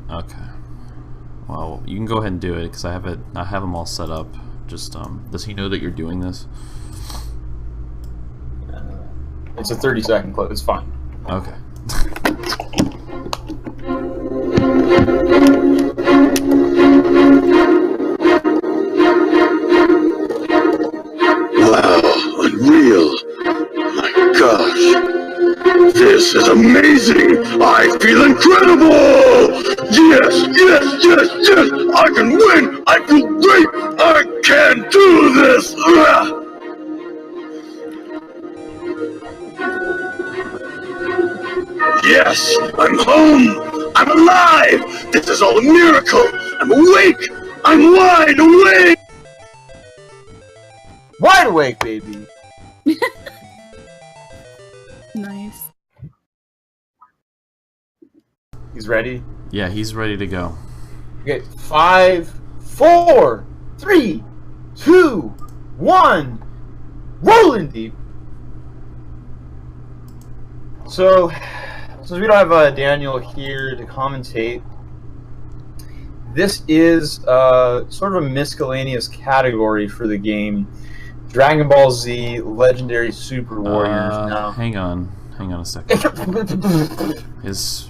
Okay. Well, you can go ahead and do it because I have it. I have them all set up. Just does he know that you're doing this? It's a 30-second clip. It's fine. Okay. Wow, unreal. My gosh. This is amazing. I feel incredible. Yes, yes, yes, yes. I can win. I feel great. I can do this. Yes, I'm home. I'm alive. This is all a miracle. I'm awake. I'm wide awake. Wide awake, baby. Nice. He's ready. Yeah, he's ready to go. Okay, 5, 4, 3, 2, 1. Rolling deep. So, since we don't have Daniel here to commentate, this is sort of a miscellaneous category for the game. Dragon Ball Z Legendary Super Warriors now. Hang on a second. His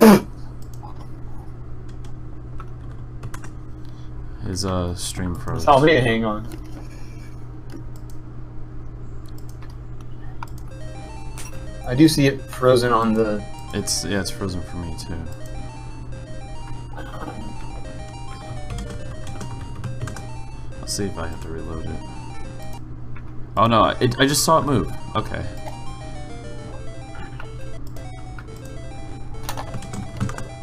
stream froze. Tell me to hang on. I do see it frozen on the... It's frozen for me too. I'll see if I have to reload it. Oh no, I just saw it move. Okay.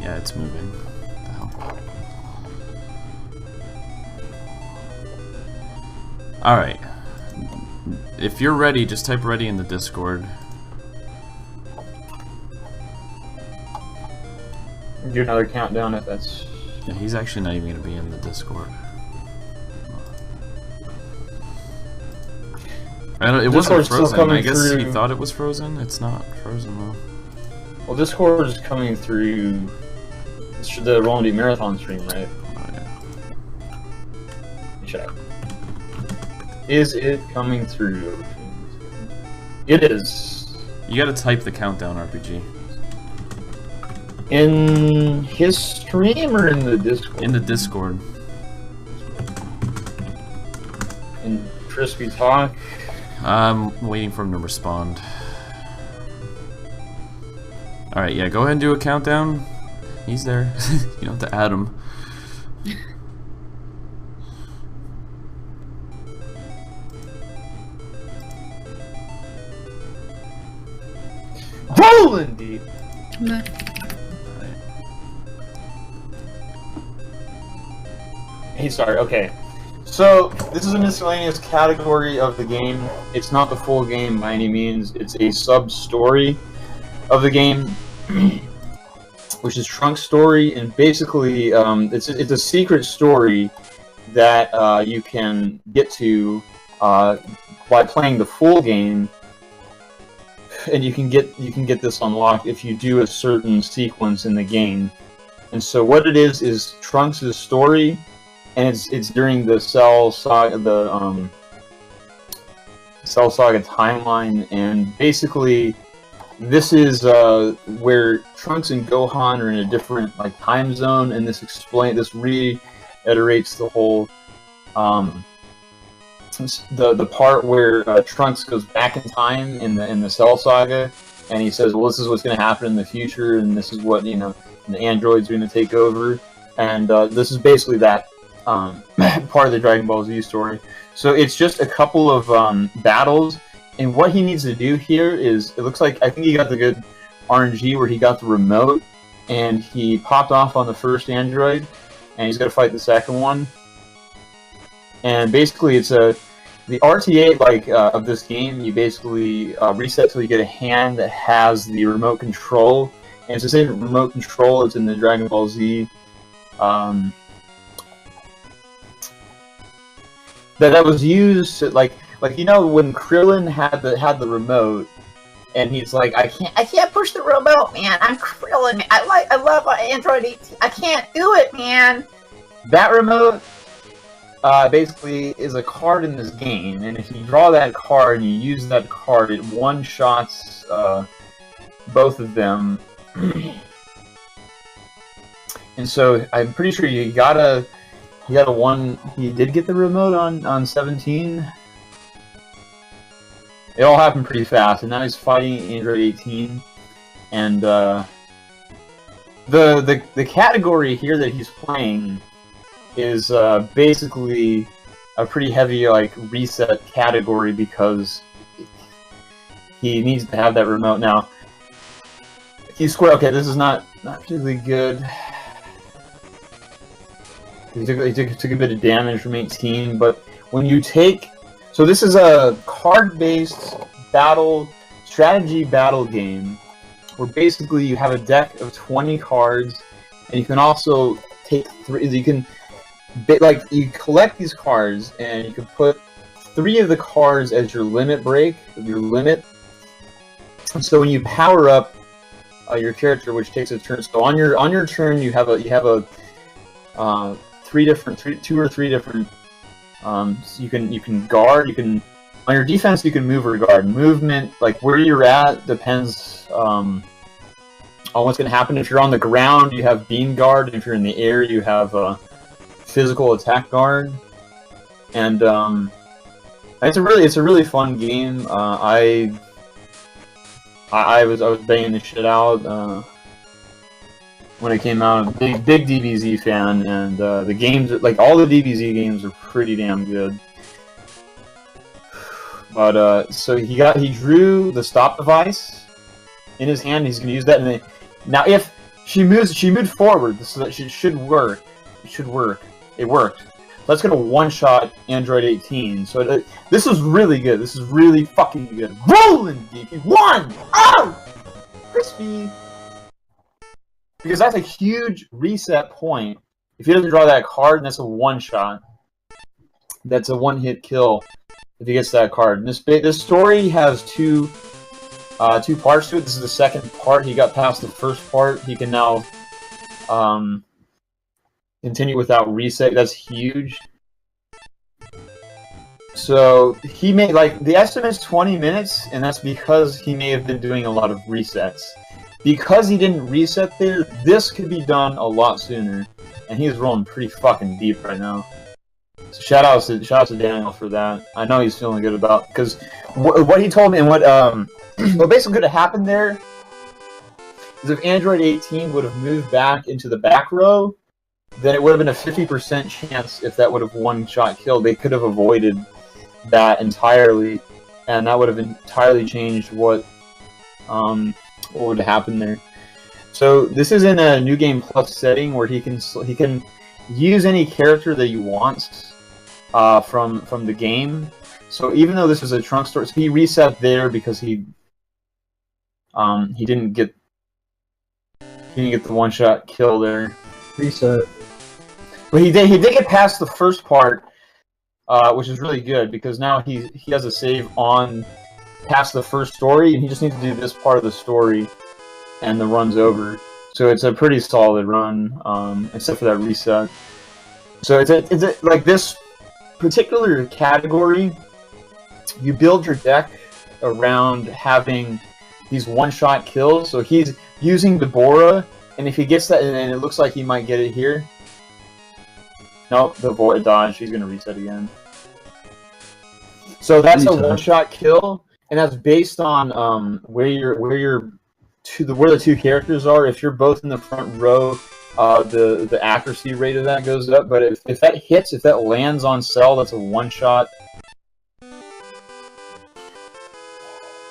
Yeah, it's moving. What the hell? Alright. If you're ready, just type ready in the Discord. Do another countdown if that's... Yeah, he's actually not even going to be in the Discord. It wasn't frozen. I guess he thought it was frozen. It's not frozen though. Well, Discord is coming through the Rollin Deep Marathon stream, right? Oh, yeah. Check. Is it coming through? It is. You gotta type the countdown, RPG. In his stream or in the Discord? In the Discord. In Crispy Talk? I'm waiting for him to respond. Alright, yeah, go ahead and do a countdown. He's there. You don't have to add him. Rolling deep! No. Hey, sorry, okay. So, this is a miscellaneous category of the game. It's not the full game by any means. It's a sub-story of the game, which is Trunks' story, and basically, it's a secret story that you can get to by playing the full game, and you can get this unlocked if you do a certain sequence in the game. And so, what it is Trunks' story. And it's during the Cell Saga, Cell Saga timeline, and basically, this is where Trunks and Gohan are in a different time zone, and this reiterates the whole the part where Trunks goes back in time in the Cell Saga, and he says, "Well, this is what's going to happen in the future, and this is what the androids are going to take over," and this is basically that. Part of the Dragon Ball Z story. So it's just a couple of battles, and what he needs to do here is, it looks like, I think he got the good RNG where he got the remote, and he popped off on the first android, and he's got to fight the second one. And basically it's the RTA of this game, you basically reset till you get a hand that has the remote control, and it's the same remote control as in the Dragon Ball Z that was used to, when Krillin had the remote, and he's like, I can't push the remote, man. I'm Krillin. I love Android 18. I can't do it, man. That remote basically is a card in this game, and if you draw that card and you use that card, it one-shots both of them. And so I'm pretty sure you gotta one. He did get the remote on 17. It all happened pretty fast, and now he's fighting Android 18. And the category here that he's playing is basically a pretty heavy like reset category because he needs to have that remote now. He's square. Okay, this is not particularly good. He took a bit of damage from 18, but when you take... So this is a card-based strategy battle game, where basically you have a deck of 20 cards, and you can also take 3... You collect these cards, and you can put 3 of the cards as your limit break, your limit. So when you power up your character, which takes a turn, so on your turn you have a 2 or 3 different. So you can guard. You can on your defense you can move or guard. Movement, like where you're at, depends on what's going to happen. If you're on the ground, you have beam guard. And if you're in the air, you have physical attack guard. And it's a really fun game. I was banging the shit out when it came out. Big DBZ fan, and the games, like all the DBZ games, are pretty damn good. But so he drew the stop device in his hand. He's gonna use that, and now if she moved forward, so that she should work. It should work. It worked. So that's gonna one-shot Android 18. So this is really good. This is really fucking good. Rollin, DP 1. Oh, crispy. Because that's a huge reset point. If he doesn't draw that card, that's a one-shot. That's a one-hit kill if he gets that card. And this story has two parts to it. This is the second part. He got past the first part. He can now continue without reset. That's huge. So he made, like, the estimate's 20 minutes, and that's because he may have been doing a lot of resets. Because he didn't reset there, this could be done a lot sooner, and he's rolling pretty fucking deep right now. So shout out to Daniel for that. I know he's feeling good about, because what he told me and what basically could have happened there is if Android 18 would have moved back into the back row, then it would have been a 50% chance if that would have one-shot killed. They could have avoided that entirely, and that would have entirely changed what would happen there. So this is in a New Game Plus setting where he can use any character that he wants from the game. So even though this is a trunk store, so he reset there because he didn't get the one-shot kill there. Reset. But he did get past the first part, which is really good because now he has a save on past the first story, and he just needs to do this part of the story, and the run's over. So it's a pretty solid run, except for that reset. So it's like this particular category. You build your deck around having these one-shot kills. So he's using Deborah, and if he gets that, and it looks like he might get it here. Nope, Deborah dodged. He's gonna reset again. So that's a one-shot kill. And that's based on where the two characters are. If you're both in the front row, the accuracy rate of that goes up. But if that hits, if that lands on cell, that's a one-shot.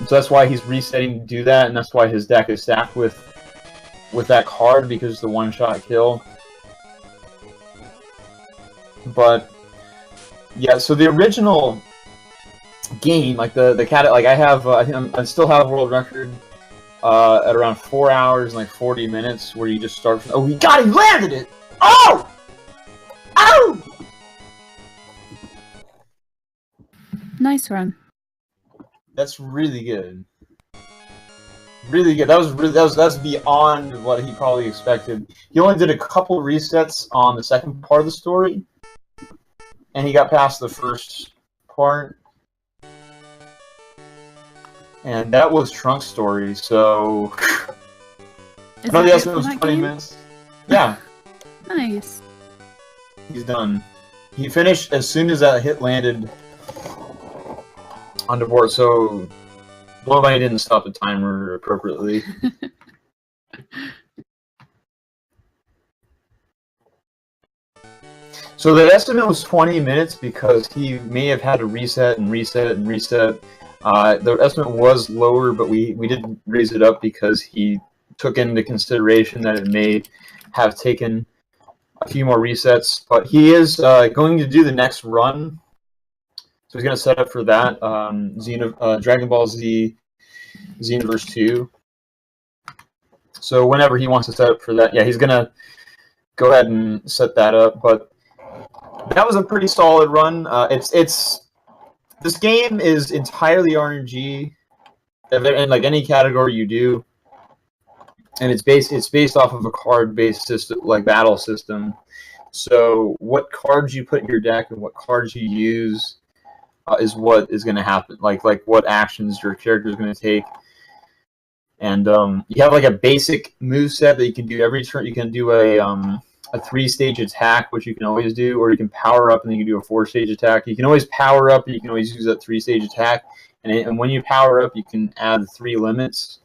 So that's why he's resetting to do that, and that's why his deck is stacked with that card, because it's the one-shot kill. But yeah, so the original game, like the cat, like I still have a world record at around 4 hours and like 40 minutes, where you just start from, oh, he landed it! Oh! Oh! Nice run. That's really good. Really good. That's beyond what he probably expected. He only did a couple resets on the second part of the story, and he got past the first part. And that was Trunk's story, so Is no, that the it estimate for was that 20 game? minutes. Yeah, Nice. he's done. He finished as soon as that hit landed on the board, so nobody didn't stop the timer appropriately. So the estimate was 20 minutes because he may have had to reset and reset and reset. The estimate was lower, but we did raise it up because he took into consideration that it may have taken a few more resets. But he is going to do the next run, so he's going to set up for that. Dragon Ball Z Xenoverse 2. So whenever he wants to set up for that, yeah, he's going to go ahead and set that up. But that was a pretty solid run. This game is entirely RNG, in like any category you do, and it's based off of a card-based system, like battle system. So what cards you put in your deck and what cards you use is what is going to happen. Like what actions your character is going to take. And you have like a basic move set that you can do every turn. You can do a 3-stage attack, which you can always do, or you can power up and then you can do a 4-stage attack. You can always power up and you can always use that 3-stage attack. And when you power up, you can add 3 limits.